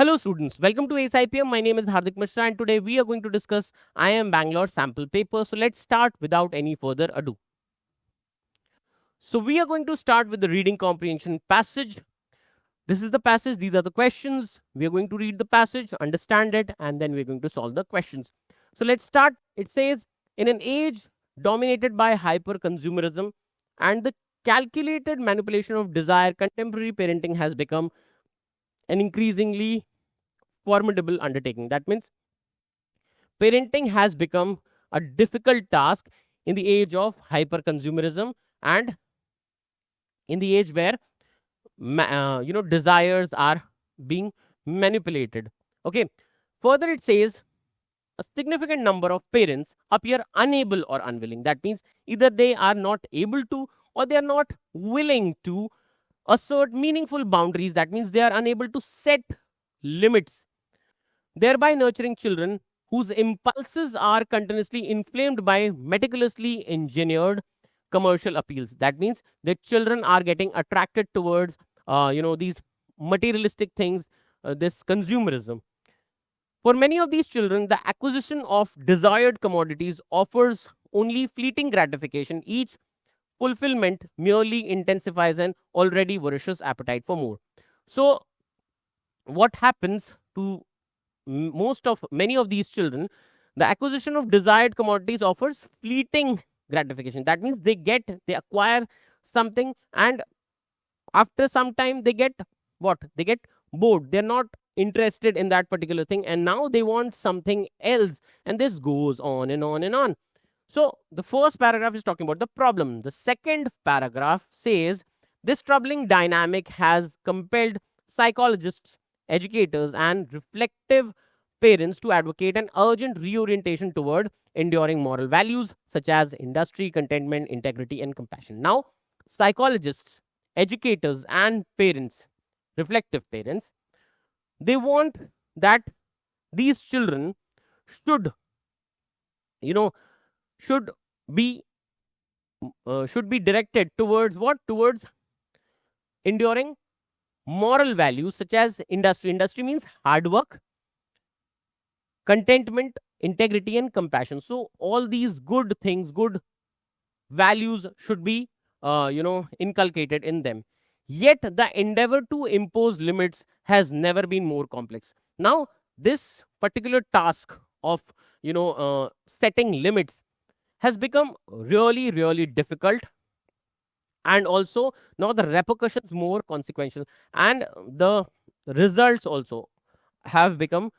Hello students, welcome to AceIPM. My name is Hardik Mishra and today we are going to discuss IIM Bangalore sample paper. So let's start without any further ado. So we are going to start with the reading comprehension passage. This is the passage, these are the questions. We are going to read the passage, understand it, and then we're going to solve the questions. So let's start. It says, in an age dominated by hyper-consumerism and the calculated manipulation of desire, contemporary parenting has become an increasingly formidable undertaking. That means parenting has become a difficult task in the age of hyper consumerism and in the age where desires are being manipulated. Okay. Further, it says a significant number of parents appear unable or unwilling. That means either they are not able to or they are not willing to assert meaningful boundaries. That means they are unable to set limits, thereby nurturing children whose impulses are continuously inflamed by meticulously engineered commercial appeals. That means the children are getting attracted towards, these materialistic things, this consumerism. For many of these children, the acquisition of desired commodities offers only fleeting gratification. Each fulfillment merely intensifies an already voracious appetite for more. So, what happens to many of these children? The acquisition of desired commodities offers fleeting gratification. That means they acquire something, and after some time they get what? They get bored. They're not interested in that particular thing, and now they want something else, and this goes on and on and on. So the first paragraph is talking about the problem. The second paragraph says this troubling dynamic has compelled psychologists, educators, and reflective parents to advocate an urgent reorientation toward enduring moral values such as industry, contentment, integrity, and compassion. Now, psychologists, educators, and parents, reflective parents, they want that these children should, should be directed towards what? Towards enduring moral values such as industry. Industry means hard work, contentment, integrity, and compassion. So all these good things, good values should be inculcated in them. Yet the endeavor to impose limits has never been more complex. Now this particular task of setting limits has become really, really difficult, and also now the repercussions more consequential, and the results also have become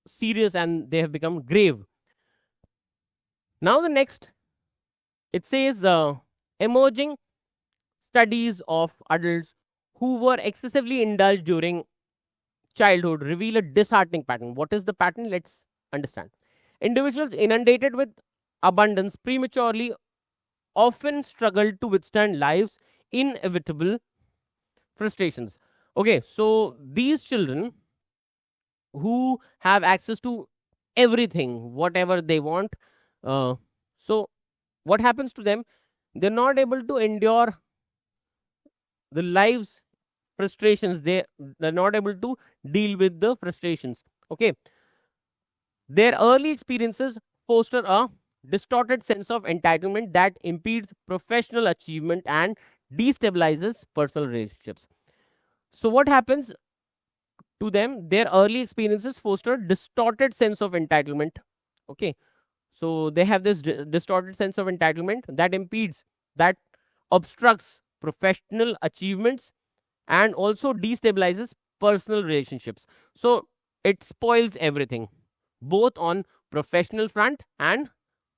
serious, and they have become grave. Now the next, it says emerging studies of adults who were excessively indulged during childhood reveal a disheartening pattern. What is the pattern? Let's understand. Individuals inundated with abundance prematurely often struggle to withstand life's inevitable frustrations. Okay, so these children who have access to everything, whatever they want, so what happens to them? They're not able to endure the life's frustrations. They're not able to deal with the frustrations. Okay, their early experiences foster a distorted sense of entitlement that impedes professional achievement and destabilizes personal relationships. So what happens to them? Their early experiences foster distorted sense of entitlement. Okay, so they have this distorted sense of entitlement that impedes, that obstructs professional achievements, and also destabilizes personal relationships. So it spoils everything, both on professional front and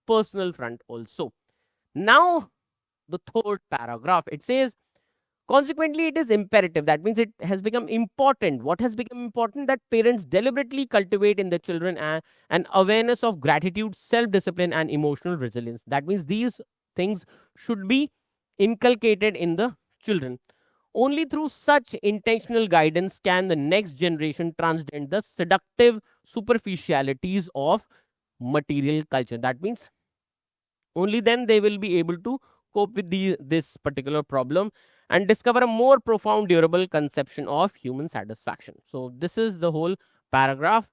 personal front also. Now the third paragraph, it says, consequently, it is imperative. That means it has become important. What has become important? That parents deliberately cultivate in their children an awareness of gratitude, self-discipline, and emotional resilience. That means these things should be inculcated in the children. Only through such intentional guidance can the next generation transcend the seductive superficialities of material culture. That means only then they will be able to cope with this particular problem, and discover a more profound, durable conception of human satisfaction. So, this is the whole paragraph.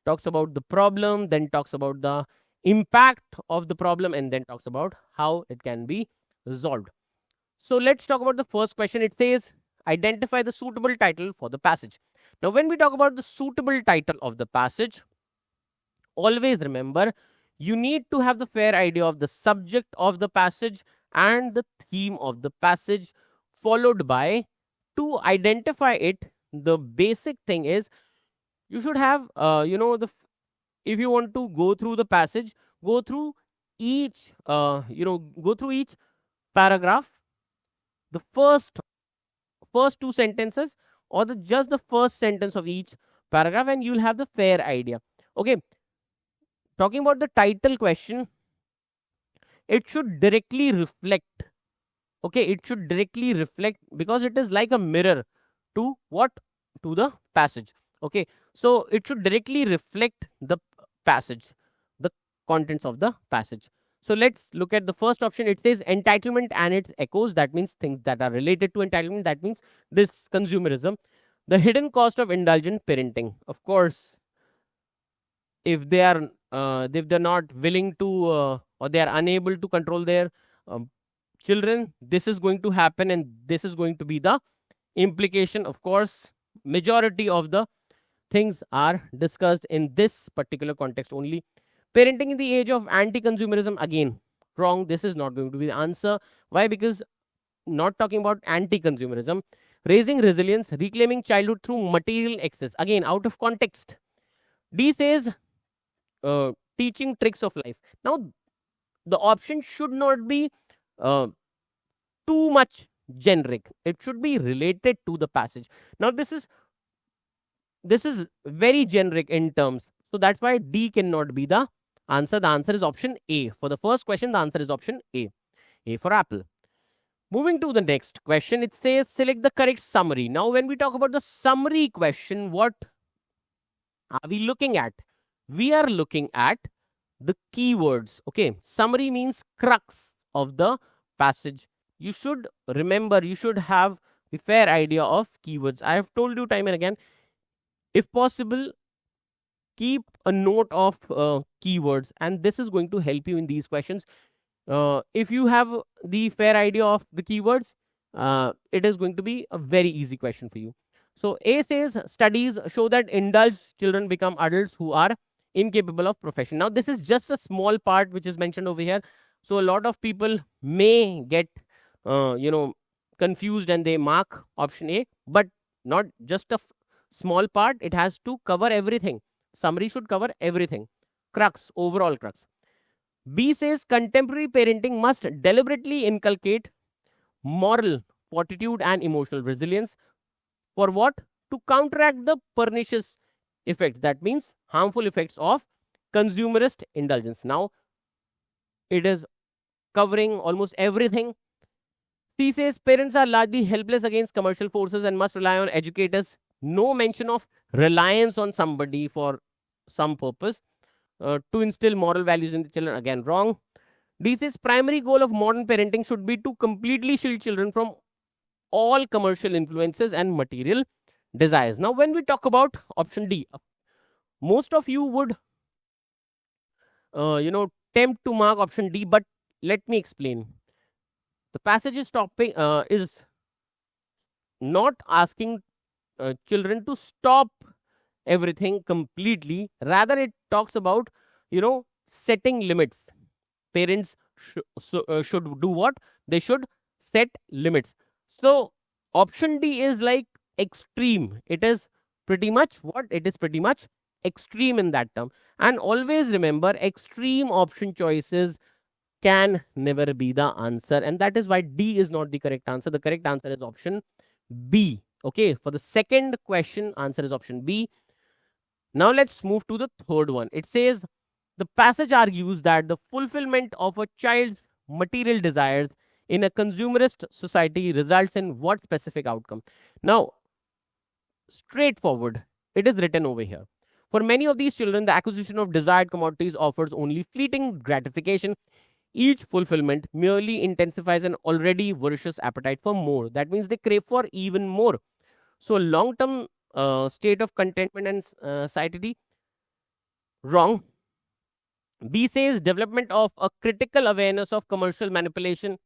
Talks about the problem, then talks about the impact of the problem, and then talks about how it can be resolved. So, let's talk about the first question. It says, identify the suitable title for the passage. Now, when we talk about the suitable title of the passage, always remember you need to have the fair idea of the subject of the passage and the theme of the passage, followed by, to identify it, the basic thing is you should have if you want to go through the passage, go through each go through each paragraph, the first two sentences, or just the first sentence of each paragraph, and you'll have the fair idea. Okay, talking about the title question, it should directly reflect. Okay, it should directly reflect, because it is like a mirror to what? To the passage. Okay, so it should directly reflect the passage, the contents of the passage. So let's look at the first option. It says entitlement and its echoes. That means things that are related to entitlement. That means this consumerism. The hidden cost of indulgent parenting. Of course, if they're not willing to or they are unable to control their um, children, this is going to happen, and this is going to be the implication. Of course, majority of the things are discussed in this particular context only. Parenting in the age of anti-consumerism, again wrong. This is not going to be the answer. Why? Because not talking about anti-consumerism. Raising resilience, reclaiming childhood through material excess, again out of context. D says teaching tricks of life. Now the option should not be uh, too much generic. It should be related to the passage. Now this is very generic in terms, so that's why D cannot be the answer. The answer is option A. For the first question, the answer is option A for apple. Moving to the next question, it says select the correct summary. Now when we talk about the summary question, what are we looking at? We are looking at the keywords. Okay, summary means crux of the passage. You should remember, you should have a fair idea of keywords. I have told you time and again, if possible, keep a note of keywords, and this is going to help you in these questions. If you have the fair idea of the keywords, it is going to be a very easy question for you. So A says studies show that indulged children become adults who are incapable of profession. Now this is just a small part which is mentioned over here, so a lot of people may get confused and they mark option A, but not just a small part. It has to cover everything. Summary should cover everything. Crux, overall crux. B says contemporary parenting must deliberately inculcate moral fortitude and emotional resilience. For what? To counteract the pernicious effects, that means harmful effects of consumerist indulgence. Now it is covering almost everything. C says parents are largely helpless against commercial forces and must rely on educators. No mention of reliance on somebody for some purpose to instill moral values in the children. Again, wrong. D says primary goal of modern parenting should be to completely shield children from all commercial influences and material desires. Now, when we talk about option D, most of you would, tempt to mark option D, but let me explain. The passage is is not asking children to stop everything completely. Rather, it talks about, setting limits. Parents should do what? They should set limits. So, option D is like extreme. It is pretty much what? It is pretty much extreme in that term. And always remember, extreme option choices can never be the answer. And that is why D is not the correct answer. The correct answer is option B. Okay, for the second question, answer is option B. Now let's move to the third one. It says the passage argues that the fulfillment of a child's material desires in a consumerist society results in what specific outcome? Now, straightforward, it is written over here. For many of these children, the acquisition of desired commodities offers only fleeting gratification. Each fulfillment merely intensifies an already voracious appetite for more. That means they crave for even more. So, long term state of contentment and satiety, wrong. B says development of a critical awareness of commercial manipulation.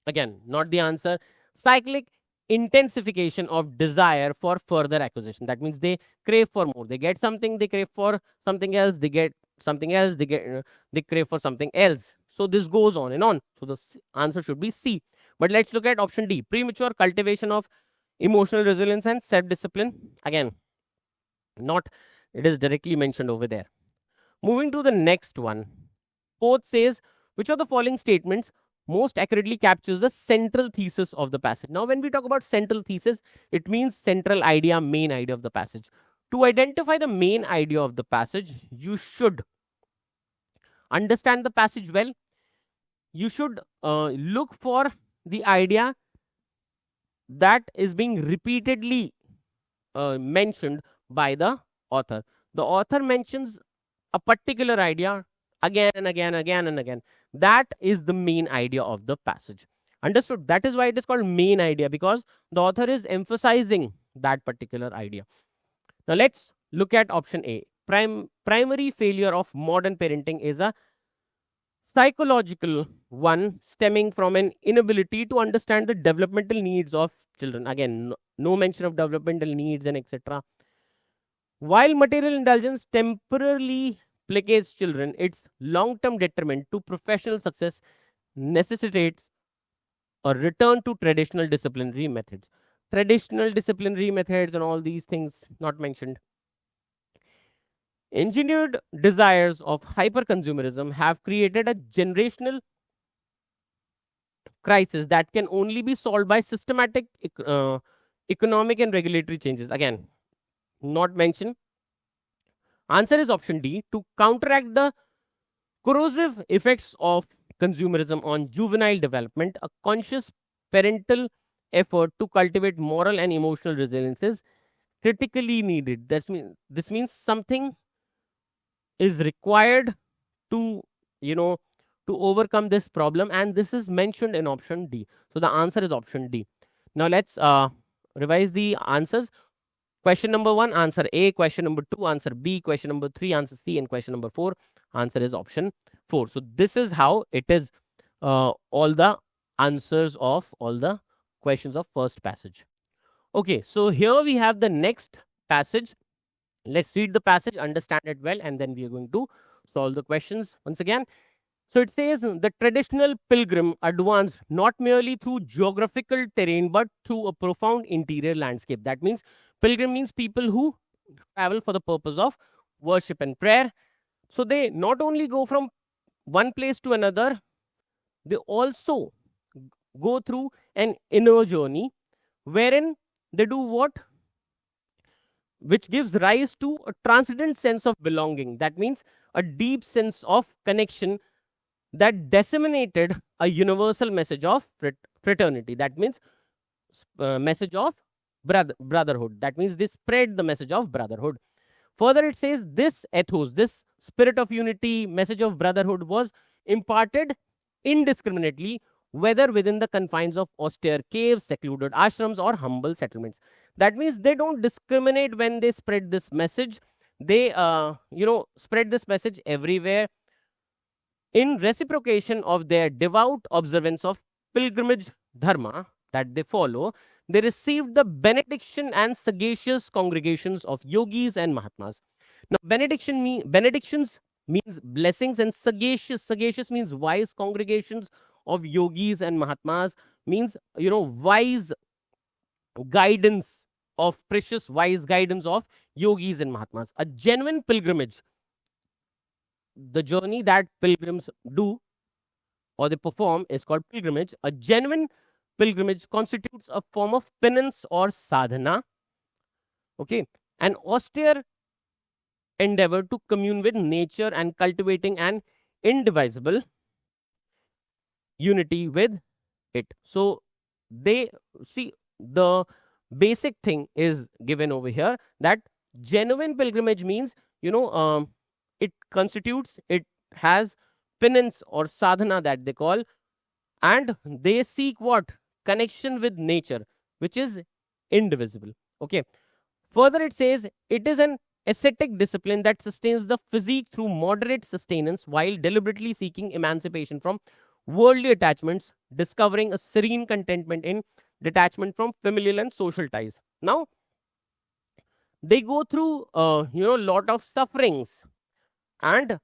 Again, not the answer. Cyclic intensification of desire for further acquisition. That means they crave for more. They get something, they crave for something else, they get something else, they crave for something else. So this goes on and on. So the answer should be C. But let's look at option D. Premature cultivation of emotional resilience and self-discipline. Again, not it is directly mentioned over there. Moving to the next one. Fourth says, which of the following statements most accurately captures the central thesis of the passage? Now, when we talk about central thesis, it means central idea, main idea of the passage. To identify the main idea of the passage, you should understand the passage well. You should look for the idea that is being repeatedly mentioned by the author. The author mentions a particular idea again and again, again and again. That is the main idea of the passage. Understood? That is why it is called main idea, because the author is emphasizing that particular idea. Now let's look at option A. Primary failure of modern parenting is a psychological one stemming from an inability to understand the developmental needs of children. Again, no mention of developmental needs and etc. While material indulgence temporarily placates children, its long-term detriment to professional success necessitates a return to traditional disciplinary methods. Traditional disciplinary methods and all these things not mentioned. Engineered desires of hyperconsumerism have created a generational crisis that can only be solved by systematic economic and regulatory changes. Again, not mentioned. Answer is option D. To counteract the corrosive effects of consumerism on juvenile development, a conscious parental effort to cultivate moral and emotional resilience is critically needed. This means something is required to, to overcome this problem, and this is mentioned in option D. So the answer is option D. Now let's revise the answers. Question number 1, answer A. Question number 2, answer B. Question number 3, answer C. And question number 4, answer is option 4. So this is how it is, all the answers of all the questions of first passage. Okay, so here we have the next passage. Let's read the passage, understand it well, and then we are going to solve the questions once again. So it says, the traditional pilgrim advanced not merely through geographical terrain, but through a profound interior landscape. That means pilgrim means people who travel for the purpose of worship and prayer. So they not only go from one place to another, they also go through an inner journey wherein they do what? Which gives rise to a transcendent sense of belonging. That means a deep sense of connection that disseminated a universal message of fraternity. That means message of brotherhood. That means they spread the message of brotherhood. Further, it says this ethos, this spirit of unity, message of brotherhood was imparted indiscriminately, whether within the confines of austere caves, secluded ashrams, or humble settlements. That means they don't discriminate when they spread this message. They, spread this message everywhere in reciprocation of their devout observance of pilgrimage dharma that they follow. They received the benediction and sagacious congregations of yogis and mahatmas. Now, benedictions means blessings, and sagacious means wise congregations of yogis and mahatmas, means, wise guidance of precious wise guidance of yogis and mahatmas. A genuine pilgrimage, the journey that pilgrims do or they perform, is called pilgrimage. A genuine pilgrimage constitutes a form of penance or sadhana. Okay, an austere endeavor to commune with nature and cultivating an indivisible unity with it. So they see the basic thing is given over here, that genuine pilgrimage means, it constitutes, it has penance or sadhana that they call, and they seek what? Connection with nature, which is indivisible. Okay. Further, it says it is an ascetic discipline that sustains the physique through moderate sustenance while deliberately seeking emancipation from worldly attachments, discovering a serene contentment in detachment from familial and social ties. Now, they go through, lot of sufferings, and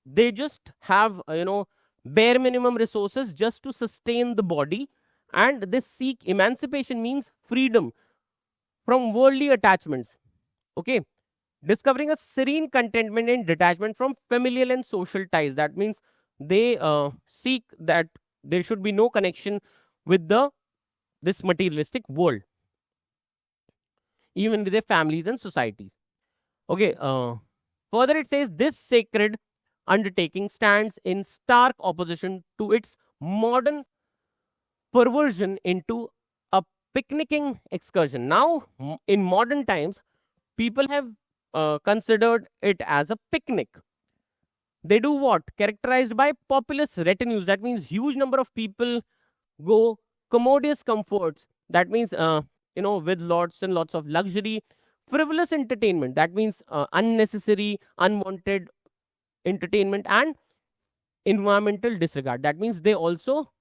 they just have, bare minimum resources just to sustain the body, and they seek emancipation means freedom from worldly attachments. Okay. Discovering a serene contentment and detachment from familial and social ties. That means they seek that there should be no connection with this materialistic world, even with their families and societies. Okay. Further, it says this sacred undertaking stands in stark opposition to its modern perversion into a picnicking excursion. Now, in modern times, people have considered it as a picnic. They do what? Characterized by populous retinues. That means huge number of people go, commodious comforts. That means, with lots and lots of luxury, frivolous entertainment. That means unnecessary, unwanted entertainment, and environmental disregard. That means they also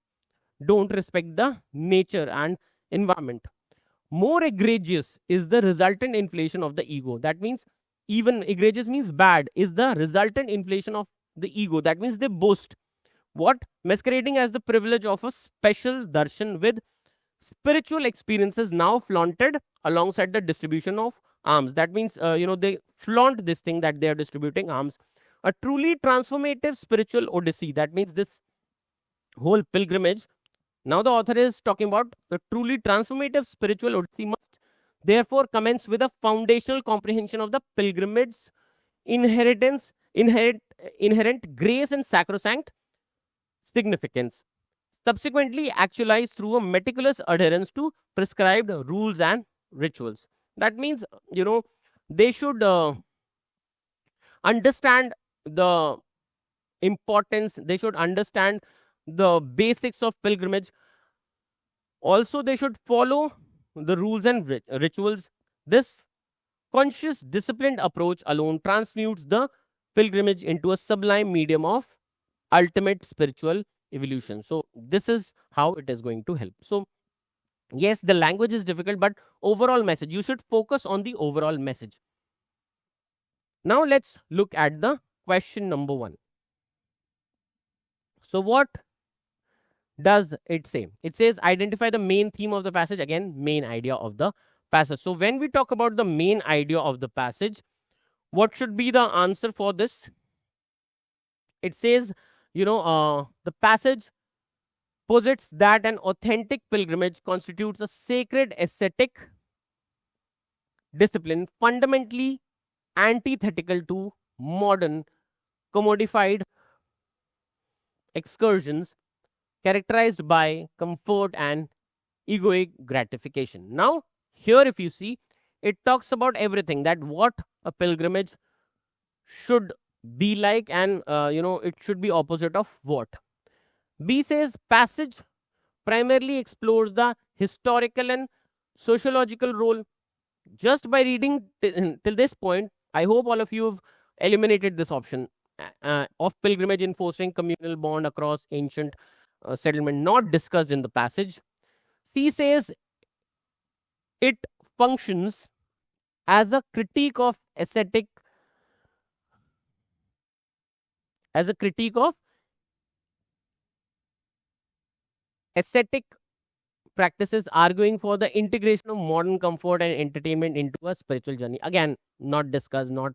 don't respect the nature and environment. More egregious is the resultant inflation of the ego. That means, even egregious means bad, is the resultant inflation of the ego. That means they boast. What? Masquerading as the privilege of a special darshan with spiritual experiences now flaunted alongside the distribution of alms. That means, they flaunt this thing that they are distributing alms. A truly transformative spiritual odyssey. That means this whole pilgrimage. Now, the author is talking about the truly transformative spiritual odyssey must therefore commence with a foundational comprehension of the pilgrimage's inheritance, inherent grace and sacrosanct significance, subsequently actualized through a meticulous adherence to prescribed rules and rituals. That means, they should understand the importance, they should understand the basics of pilgrimage. Also, they should follow the rules and rituals. This conscious, disciplined approach alone transmutes the pilgrimage into a sublime medium of ultimate spiritual evolution. So, this is how it is going to help. So, yes, the language is difficult, but overall message, you should focus on the overall message. Now, let's look at the question number 1. So, what does it say? It says identify the main theme of the passage. Again, main idea of the passage. So, when we talk about the main idea of the passage, what should be the answer for this? It says, the passage posits that an authentic pilgrimage constitutes a sacred ascetic discipline fundamentally antithetical to modern commodified excursions characterized by comfort and egoic gratification. Now, here if you see, it talks about everything, that what a pilgrimage should be like, and it should be opposite of what. B says passage primarily explores the historical and sociological role. Just by reading till this point, I hope all of you have eliminated this option of pilgrimage in fostering communal bond across ancient settlement, not discussed in the passage. C says it functions as a critique of ascetic, as a critique of ascetic practices, arguing for the integration of modern comfort and entertainment into a spiritual journey. Again, not discussed, not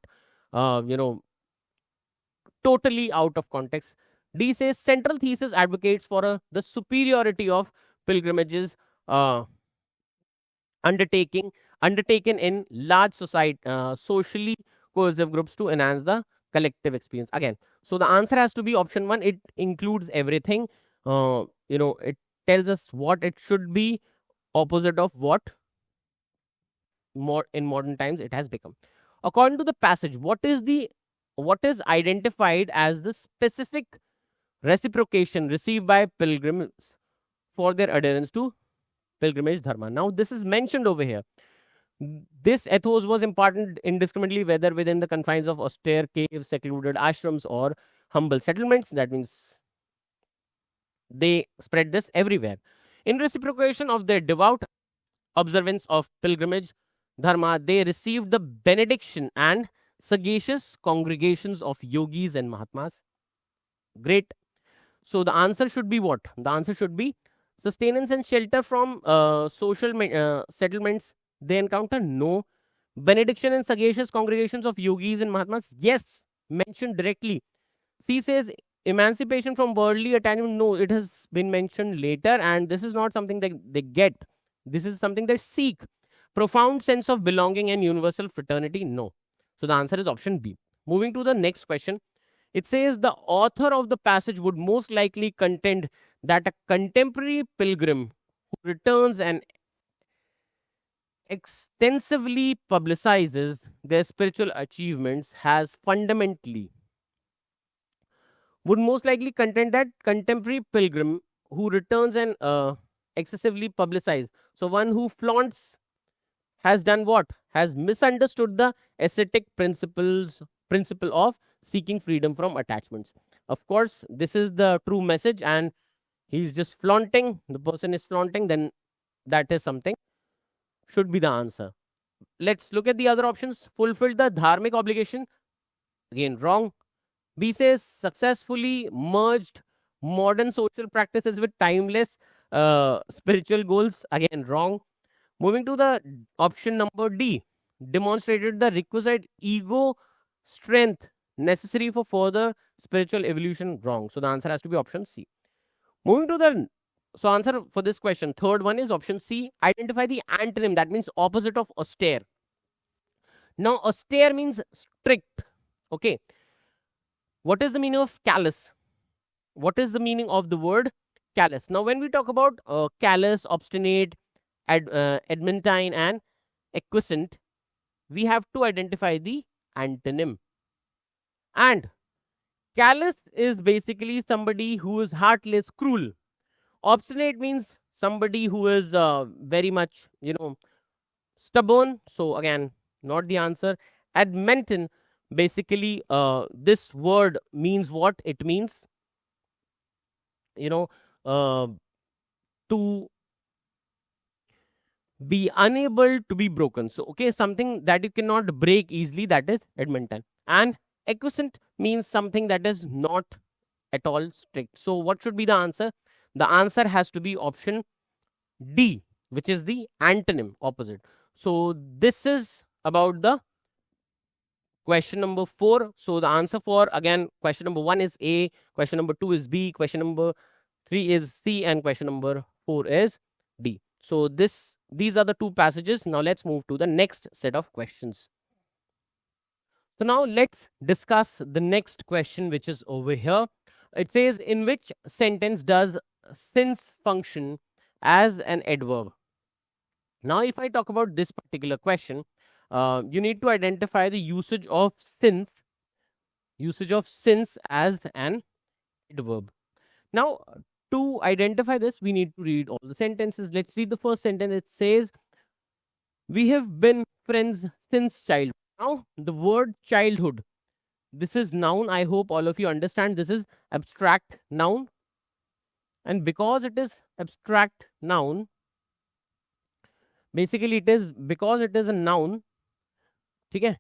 totally out of context. D says central thesis advocates for the superiority of pilgrimages undertaken in large society, socially cohesive groups to enhance the collective experience. Again, so the answer has to be option 1. It includes everything. It tells us what it should be, opposite of what more in modern times it has become. According to the passage, what is the what is identified as the specific reciprocation received by pilgrims for their adherence to pilgrimage dharma. Now, this is mentioned over here. This ethos was imparted indiscriminately, whether within the confines of austere caves, secluded ashrams, or humble settlements. That means they spread this everywhere. In reciprocation of their devout observance of pilgrimage dharma, they received the benediction and sagacious congregations of yogis and mahatmas. Great. So the answer should be what? The answer should be sustenance and shelter from social settlements they encounter. No. Benediction and sagacious congregations of yogis and mahatmas. Yes. Mentioned directly. C says emancipation from worldly attachment. No, it has been mentioned later, and this is not something that they get. This is something they seek. Profound sense of belonging and universal fraternity. No. So the answer is option B. Moving to the next question. It says the author of the passage would most likely contend that a contemporary pilgrim who returns and extensively publicizes their spiritual achievements has fundamentally would most likely contend that contemporary pilgrim who returns and excessively publicize. So one who flaunts has done what? Has misunderstood the ascetic principle of seeking freedom from attachments. Of course, this is the true message, and he's just flaunting. The person is flaunting, then that is something should be the answer. Let's look at the other options. Fulfilled the dharmic obligation. Again, wrong. B says successfully merged modern social practices with timeless spiritual goals. Again, wrong. Moving to the option number D, demonstrated the requisite ego strength necessary for further spiritual evolution. Wrong. So the answer has to be option C. Moving to the answer for this question, third one is option C. Identify the antonym, that means opposite of austere. Now, austere means strict. Okay. What is the meaning of callous? What is the meaning of the word callous? Now, when we talk about callous, obstinate, adamantine, and acquiescent, we have to identify the antonym. And callous is basically somebody who is heartless, cruel. Obstinate means somebody who is very much, stubborn. So again, not the answer. Adamantine, basically, this word means what? It means, to be unable to be broken. So, okay, something that you cannot break easily, that is adamantine. And acquiescent means something that is not at all strict. So, what should be the answer? The answer has to be option D, which is the antonym, opposite. So, this is about the question number 4. So, the answer for, again, question number 1 is A, question number 2 is B, question number 3 is C, and question number 4 is D. So, these are the two passages. Now, let's move to the next set of questions. So, now let's discuss the next question, which is over here. It says, in which sentence does since function as an adverb? Now, if I talk about this particular question, you need to identify the usage of since as an adverb. Now, to identify this, we need to read all the sentences. Let's read the first sentence. It says, we have been friends since childhood. Now, the word childhood, this is noun. I hope all of you understand this is abstract noun. And because it is abstract noun, basically it is because it is a noun. Okay?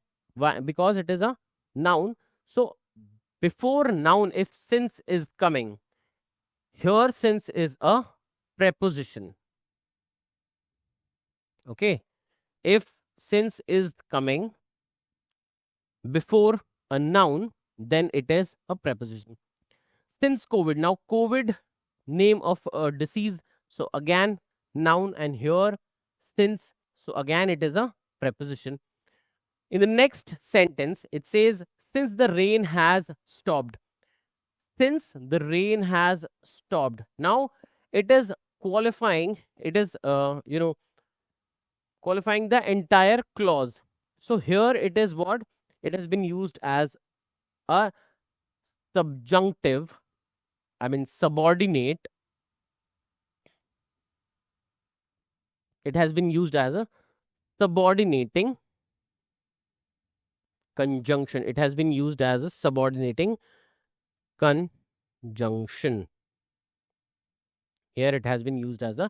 Because it is a noun. So, before noun, if since is coming, here since is a preposition. Okay. If since is coming before a noun, then it is a preposition. Since COVID. Now, COVID, name of a disease. So, again, noun, and here since. So, again, it is a preposition. In the next sentence, it says, since the rain has stopped. Since the rain has stopped. Now, it is qualifying, it is, qualifying the entire clause. So, here it is what? It has been used as a subjunctive, subordinate. It has been used as a subordinating conjunction. It has been used as a subordinating conjunction. Here it has been used as a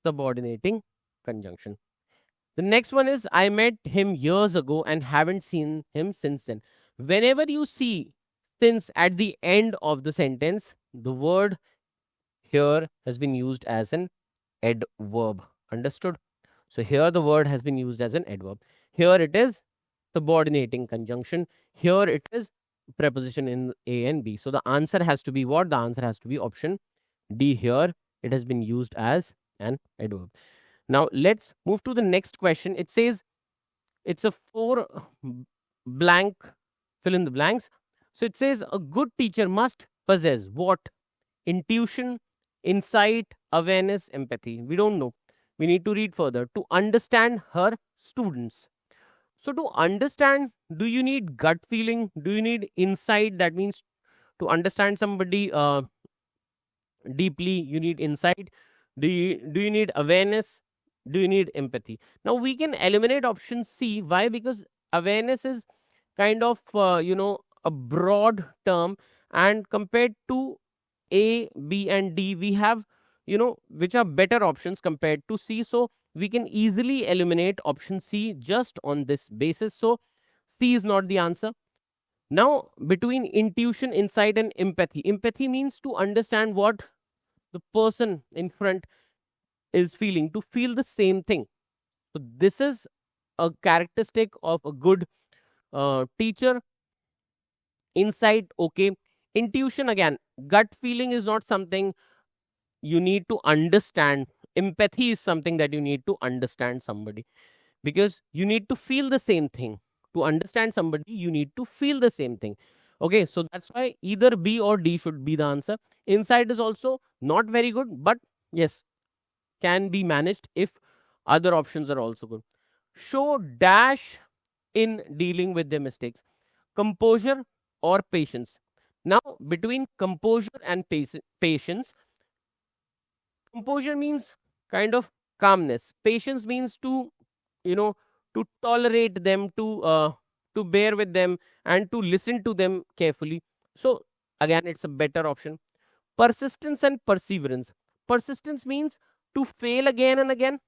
subordinating conjunction. The next one is I met him years ago and haven't seen him since then. Whenever you see since at the end of the sentence, the word here has been used as an adverb. Understood? So here the word has been used as an adverb. Here it is subordinating conjunction. Here it is preposition in A and B. So the answer has to be what? The answer has to be option D here. It has been used as an adverb. Now let's move to the next question. It says it's a 4 blank, fill in the blanks. So it says a good teacher must possess what? Intuition, insight, awareness, empathy. We don't know. We need to read further to understand her students. So to understand, do you need gut feeling? Do you need insight? That means to understand somebody deeply, you need insight. Do you need awareness? Do you need empathy? Now we can eliminate option C. Why? Because awareness is kind of a broad term, and compared to A, B, and D, we have which are better options compared to C. So we can easily eliminate option C just on this basis. So C is not the answer. Now, between intuition, insight, and empathy, empathy means to understand what the person in front is feeling, to feel the same thing. So this is a characteristic of a good teacher. Insight, okay. Intuition, again, gut feeling is not something you need to understand. Empathy is something that you need to understand somebody, because you need to feel the same thing. To understand somebody, you need to feel the same thing. Okay, so that's why either B or D should be the answer. Insight is also not very good, but yes, can be managed if other options are also good. Show dash in dealing with their mistakes. Composure or patience. Now, between composure and patience, composure means kind of calmness. Patience means to, to tolerate them, to bear with them, and to listen to them carefully. So again, it's a better option. Persistence and perseverance. Persistence means to fail again and again,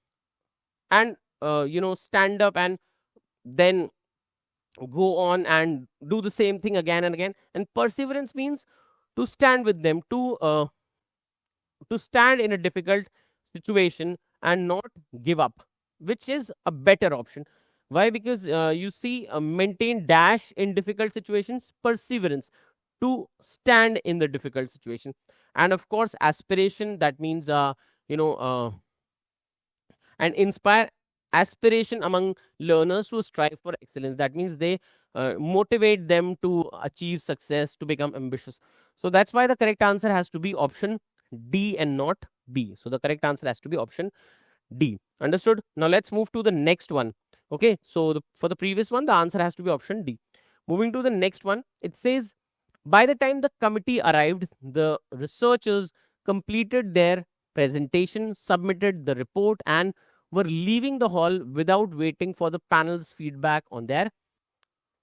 and stand up and then go on and do the same thing again and again. And perseverance means to stand with them, to stand in a difficult situation and not give up, which is a better option. Why? Because you see, maintain dash in difficult situations, perseverance to stand in the difficult situation, and of course aspiration. That means and inspire aspiration among learners to strive for excellence. That means they motivate them to achieve success, to become ambitious. So that's why the correct answer has to be option D and not B. So the correct answer has to be option D. Understood? Now let's move to the next one. Okay, so for the previous one, the answer has to be option D. Moving to the next one, it says, by the time the committee arrived, the researchers completed their presentation, submitted the report, and were leaving the hall without waiting for the panel's feedback on their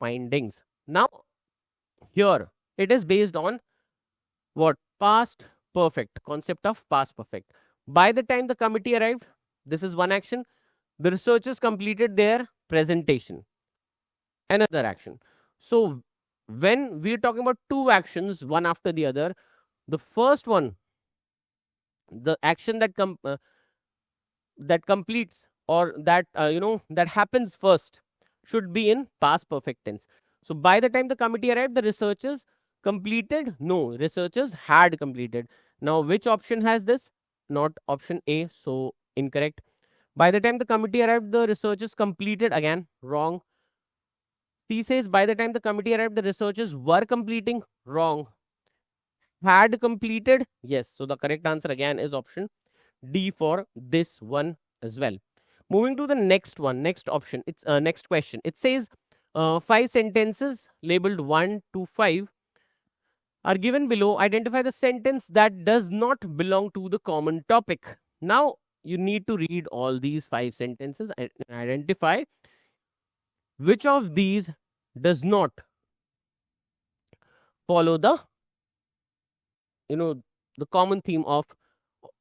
findings. Now, here it is based on what? Past perfect, concept of past perfect. By the time the committee arrived, this is one action. The researchers completed their presentation. Another action. So, when we're talking about two actions, one after the other, the first one, the action that completes, or that that happens first, should be in past perfect tense. So by the time the committee arrived, the researchers completed? No, researchers had completed. Now which option has this? Not option A, so incorrect. By the time the committee arrived, the researchers completed? Again, wrong. C says by the time the committee arrived, the researchers were completing? Wrong. Had completed? Yes. So the correct answer again is option D for this one as well. Moving to the next one, next option. It's next question. It says, Five sentences labeled 1 to 5 are given below. Identify the sentence that does not belong to the common topic. Now, you need to read all these five sentences and identify which of these does not follow you know the common theme of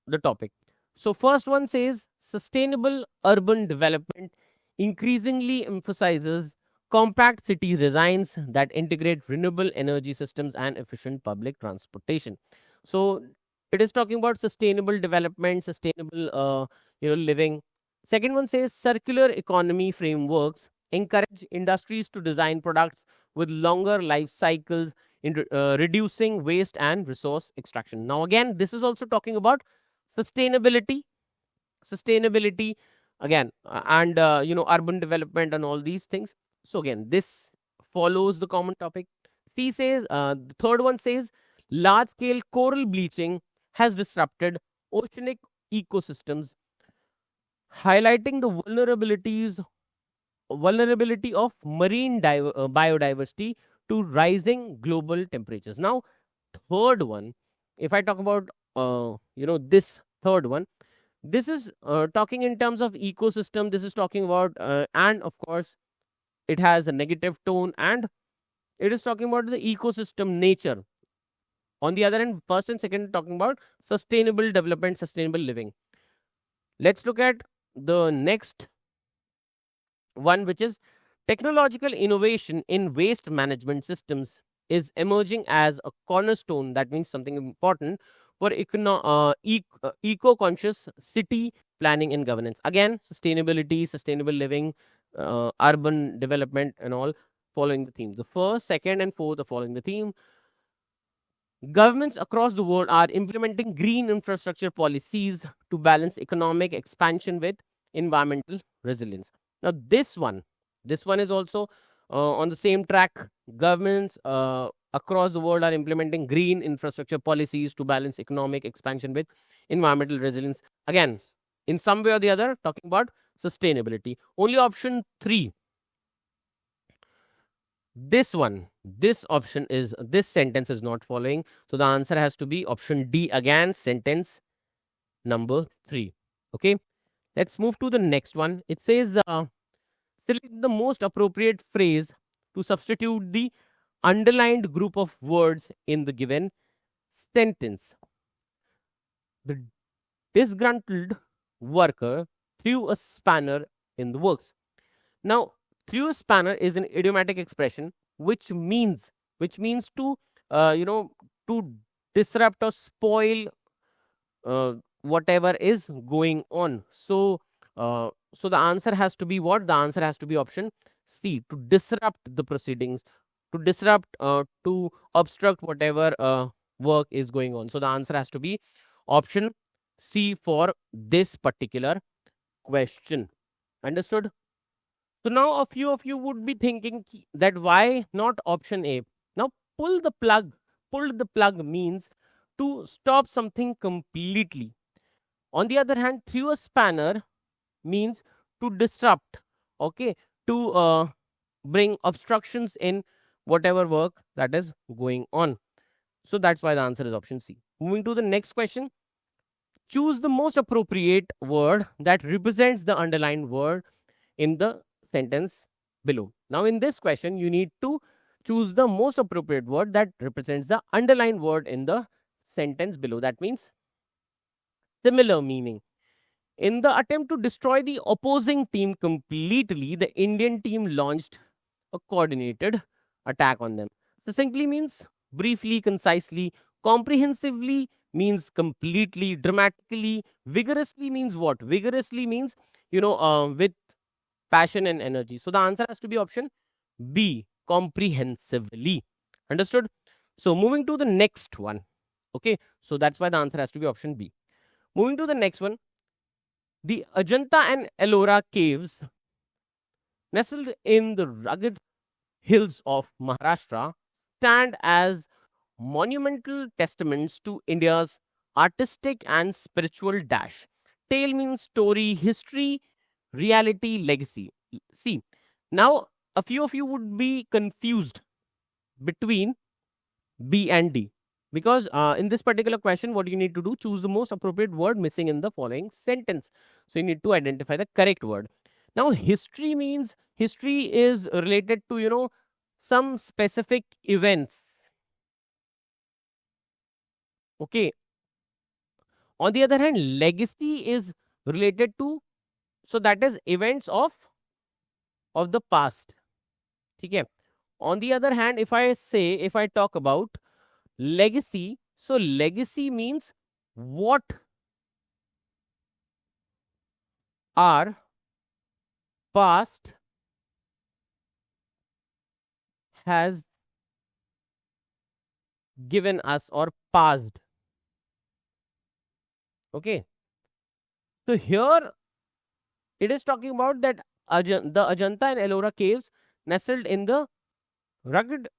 the topic. So first one says sustainable urban development increasingly emphasizes compact city designs that integrate renewable energy systems and efficient public transportation. So it is talking about sustainable development, sustainable living. Second one says circular economy frameworks encourage industries to design products with longer life cycles in reducing waste and resource extraction. Now again, this is also talking about sustainability again, and urban development and all these things. So again, this follows the common topic. C says, the third one says large scale coral bleaching has disrupted oceanic ecosystems, highlighting the vulnerability of marine biodiversity to rising global temperatures. Now, third one, if I talk about this third one, this is talking in terms of ecosystem. This is talking about and of course it has a negative tone, and it is talking about the ecosystem nature. On the other hand, first and second talking about sustainable development, sustainable living. Let's look at the next one, which is technological innovation in waste management systems is emerging as a cornerstone. That means something important for eco-conscious city planning and governance. Again, sustainability, sustainable living, urban development, and all following the theme. The first, second, and fourth are following the theme. Governments across the world are implementing green infrastructure policies to balance economic expansion with environmental resilience. Now, this one is also on the same track. Governments across the world are implementing green infrastructure policies to balance economic expansion with environmental resilience. Again, in some way or the other, talking about sustainability. Only option 3, this sentence is not following. So the answer has to be option D again, sentence number 3. Okay, let's move to the next one. It says select the most appropriate phrase to substitute the underlined group of words in the given sentence. The disgruntled worker threw a spanner in the works. Now, threw a spanner is an idiomatic expression which means to to disrupt or spoil whatever is going on. So the answer has to be what? The answer has to be option C, to disrupt the proceedings, to disrupt, to obstruct whatever work is going on. So the answer has to be option C for this particular question. Understood? So now a few of you would be thinking that why not option A? Now pull the plug. Pulled the plug means to stop something completely. On the other hand, through a spanner means to disrupt, okay, to bring obstructions in whatever work that is going on. So that's why the answer is option C. Moving to the next question. Choose the most appropriate word that represents the underlined word in the sentence below. Now, in this question, you need to choose the most appropriate word that represents the underlined word in the sentence below. That means similar meaning. In the attempt to destroy the opposing team completely, the Indian team launched a coordinated attack on them. Succinctly means briefly, concisely. Comprehensively means completely. Dramatically. Vigorously means what? Vigorously means, with passion and energy. So the answer has to be option B, comprehensively. Understood? So moving to the next one. Okay, so that's why the answer has to be option B. Moving to the next one. The Ajanta and Ellora caves, nestled in the rugged hills of Maharashtra, stand as monumental testaments to India's artistic and spiritual dash. Tale means story, history, reality, legacy. See, now a few of you would be confused between B and D. Because in this particular question, what you need to do, choose the most appropriate word missing in the following sentence. So you need to identify the correct word. Now, history means history is related to, some specific events. Okay. On the other hand, legacy is related to, so that is events of the past. Okay. On the other hand, if I talk about legacy, so legacy means what our past has given us or passed. Okay. So here it is talking about that the Ajanta and Ellora caves nestled in the rugged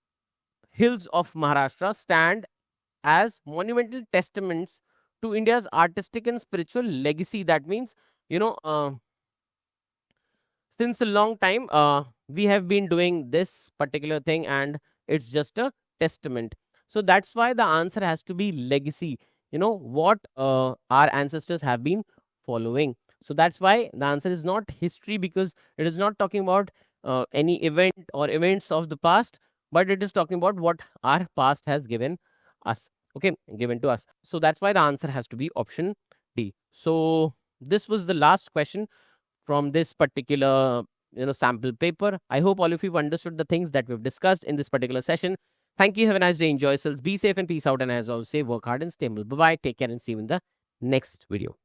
hills of Maharashtra stand as monumental testaments to India's artistic and spiritual legacy. That means, since a long time, we have been doing this particular thing, and it's just a testament. So that's why the answer has to be legacy, what our ancestors have been following. So that's why the answer is not history, because it is not talking about any event or events of the past, but it is talking about what our past has given us. Okay, given to us. So that's why the answer has to be option D. So this was the last question from this particular sample paper. I hope all of you have understood the things that we've discussed in this particular session. Thank you. Have a nice day. Enjoy yourselves. Be safe and peace out. And as always, say, work hard and stay humble. Bye bye. Take care and see you in the next video.